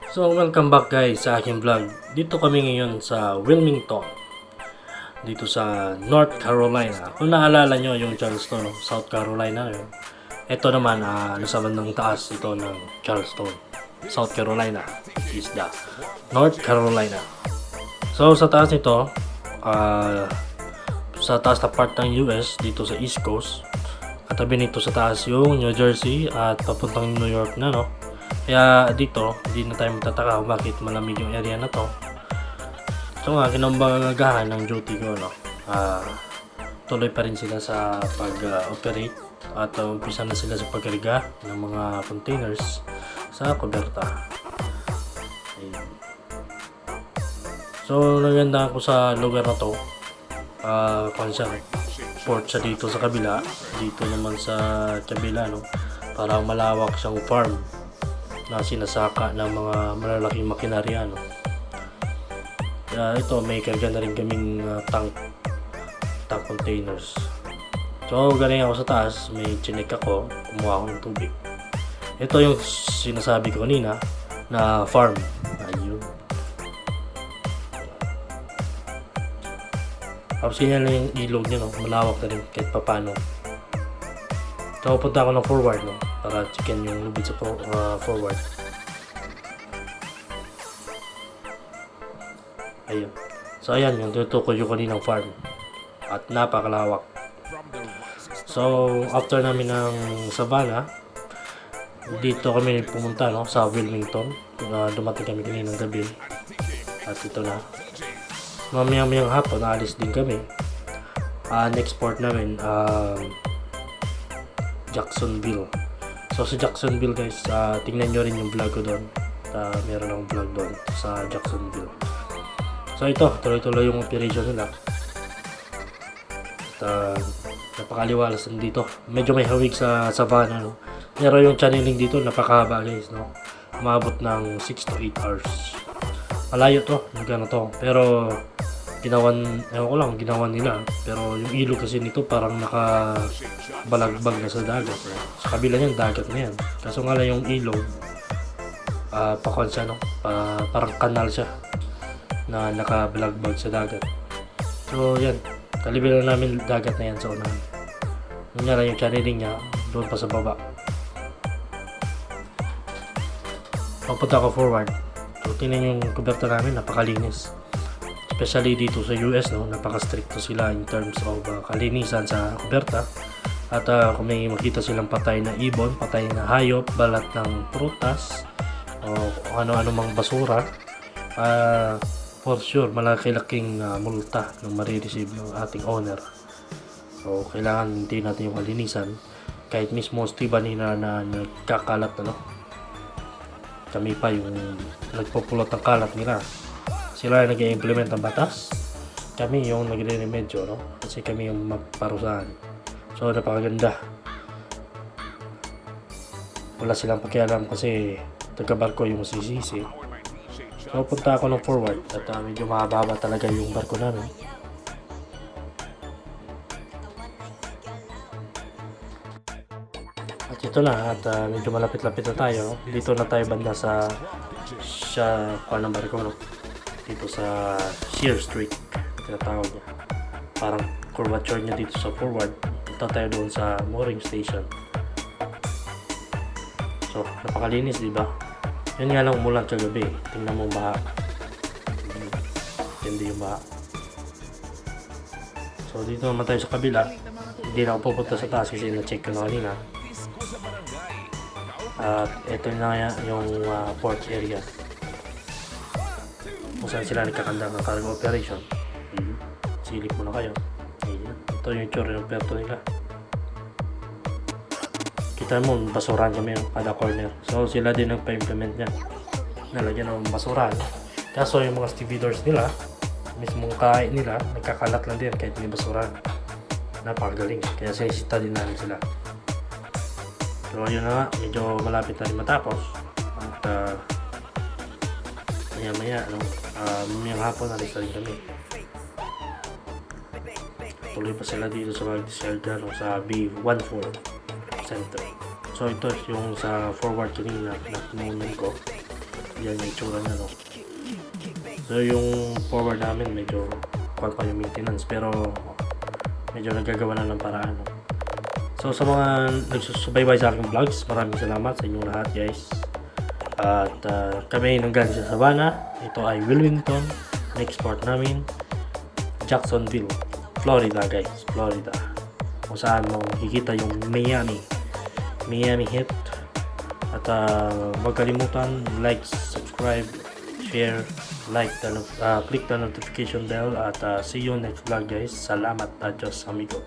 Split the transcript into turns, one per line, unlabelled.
So welcome back guys sa aking vlog. Dito kami ngayon sa Wilmington, dito sa North Carolina. Kung naalala nyo yung Charleston, no? South Carolina yun. Ito naman nasa bandang taas ito ng Charleston, South Carolina, is the North Carolina. So sa taas nito, sa taas na part ng US dito sa East Coast, katabi nito sa taas yung New Jersey at papuntang New York na, no? Kaya dito, hindi na tayo magtataka kung bakit malamig yung area na to. So nga, kinambagahan ng duty ko, no? Tuloy pa rin sila sa pag-operate at umpisa na sila sa pagkarga ng mga containers sa kuberta. So, naganda ako sa lugar na to. Port siya dito sa kabila, dito naman sa kabila, no? Parang malawak siyang farm na sinasaka ng mga malalaking makinarya, no? Ito may karga na rin kaming tank containers. So galing ako sa taas, may chinek ako, kumuha ako ng tubig. Ito yung sinasabi ko kanina na farm. Ayun. Tapos ganyan lang yung ilog niya, no? Malawak na rin kahit papano. So punta ako ng forward, no? Para chicken yung lubid sa forward. Ayun. So ayan yung tutukoy yung kaninang farm. At napakalawak. So after namin ng Savannah, dito kami pumunta, no, sa Wilmington. Dumating kami kaninang gabi. At ito na. Mamayang hapon, alis din kami. Next port namin, Jacksonville. So sa Jacksonville guys, tingnan nyo rin yung vlog ko doon. Meron akong vlog doon sa Jacksonville. So ito, tuloy-tuloy yung operation nila. Napakaliwalas dito. Medyo may hawig sa Savannah, no? Pero yung channeling dito napakahaba guys, no? Umabot ng 6 to 8 hours. Malayo to, yung to. Pero ginawan nila. Pero yung ilog kasi nito parang nakabalagbag na sa dagat. Sa kabila niyan, dagat na yan. Kaso nga lang yung ilog, pakwan siya, no? Parang kanal siya na nakabalagbag sa dagat. So yan, kalibilan namin dagat na yan sa unahan. Yun nga lang yung channeling niya, doon pa sa baba. Papunta ako forward. So tingnan yung kuberta namin, napakalinis. Especially dito sa US, no, napaka-stricto sila in terms of kalinisan sa kuberta. At kung may makita silang patay na ibon, patay na hayop, balat ng prutas, o ano-ano mang basura, for sure, malaki-laking multa ng marireceive ng ating owner. So, kailangan hindi natin yung kalinisan. Kahit mismo Steven nila na nagkakalat, no? Kami pa yung nagpupulot ng kalat nila. Sila yung nag-i-implement ng batas. Kami yung nagre-remedyo, no? Kasi kami yung maparusahan. So, napakaganda. Wala silang pakialam kasi taga-barko yung sisisi. So, punta ako ng forward at medyo mahaba talaga yung barko namin. At ito na, at medyo malapit-lapit na tayo. Dito na tayo banda sa kuha ng barko, no? Dito sa Shear Street, tinatawag niya. Parang curvature niya dito sa forward. Punta tayo doon sa mooring station. So, napakalinis, di ba? Yun nga lang umulan kagabi. Tingnan mo baha. Hindi yung baha. So dito naman tayo sa kabila. Hindi na ako pupunta sa taas kasi na-check ko na kanina. At ito na yung port area. Kung saan sila nagkakanda ng cargo operation. Silip muna kayo. Ayan. Ito yung tsura ng puerto nila. Kita mo, basurahan kami yung kada corner. So sila din nagpa-implement niya. Nalagyan ng basurahan. Kaso yung mga stevedores nila, mismong kain nila, nagkakalat lang din kahit may basurahan. Napakagaling. Kaya sinisita din namin sila. So yun na nga, medyo malapit na rin matapos. At maya-maya, no? Mamayang hapon, alis na rin kami. Tuloy pa sila dito sa mga disyerga, no? Sa B14 Center. So ito yung sa forward kanina na tinunan ko. Yan yung itsura niya, no? So yung forward namin medyo kuwan pa yung maintenance, pero medyo nagagawa na ng paraan, no? So sa mga nagsusubaybay sa aking vlogs, maraming salamat sa inyong lahat, guys. At kami nanggaling sa Savannah. Ito ay Wilmington. Next port namin Jacksonville, Florida, guys. Florida, kung saan mo makikita yung Miami Heat. At huwag kalimutan like, subscribe, share, click the notification bell. At see you next vlog, guys. Salamat. Adios, amigo.